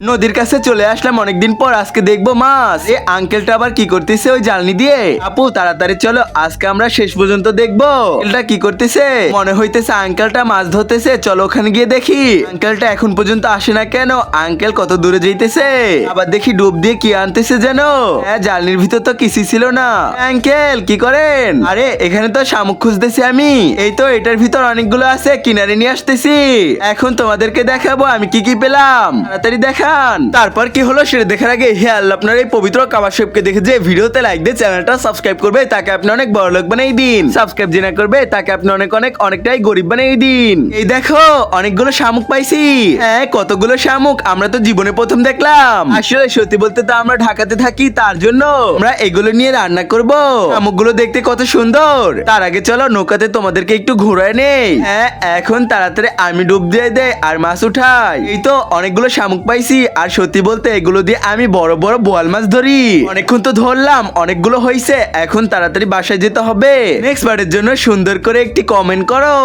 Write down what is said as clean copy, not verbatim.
নদীর কাছে চলে আসলাম অনেকদিন পর। আজকে দেখবো মাছ। এ আঙ্কেলটা আবার কি করতেছে ওই জালনি দিয়ে? আপু তাড়াতাড়ি চলো, আজকে আমরা শেষ পর্যন্ত দেখবো আঙ্কেলটা কি করতেছে। মনে হইতেছে আঙ্কেলটা মাছ ধরতেছে, চলো ওখানে গিয়ে দেখি আঙ্কেলটা এখন পর্যন্ত আসে না কেন। আঙ্কেল কত দূরে যাইতেছে, আবার দেখি ডুব দিয়ে কি আনতেছে যেন। হ্যাঁ, জালনির ভিতর তো কিছুই ছিল না। আঙ্কেল কি করেন? আরে এখানে তো শামুক খুঁজতেছি আমি। এই তো এটার ভিতর অনেকগুলো আছে, কিনারে নিয়ে আসতেছি। এখন তোমাদেরকে দেখাবো আমি কি কি পেলাম, তাড়াতাড়ি দেখান। তারপর কি হলো সেটা দেখার আগে হে আল্লাহ, আপনার এই পবিত্র কাবা শরীফকে দেখে যে ভিডিওতে লাইক দিয়ে চ্যানেলটা সাবস্ক্রাইব করবে, তাকে আপনি অনেক বড় লোক বানিয়ে দিন। সাবস্ক্রাইব যে না করবে তাকে আপনি অনেকটাই গরিব বানিয়ে দিন। এই দেখো অনেকগুলো শামুক পাইছি। হ্যাঁ, কতগুলো শামুক, আমরা তো জীবনে প্রথম দেখলাম। আসলে সত্যি বলতে তো আমরা ঢাকাতে থাকি, তার জন্য আমরা এগুলো নিয়ে রান্না করব। শামুকগুলো দেখতে কত সুন্দর। তার আগে চলো নৌকাতে তোমাদেরকে একটু ঘোরায় নেই। হ্যাঁ, এখন তাড়াতাড়ি আমি ডুব দিয়ে দেয় আর মাছ উঠাই। এই তো অনেকগুলো শামুক পাইছি, আর সত্যি বলতে এগুলো দিয়ে আমি বড় বড় বোয়াল মাছ ধরি। অনেকক্ষণ তো ধরলাম, অনেকগুলো হয়েছে। এখন তাড়াতাড়ি বাসায় যেতে হবে। নেক্সট বারের জন্য সুন্দর করে একটি কমেন্ট করো।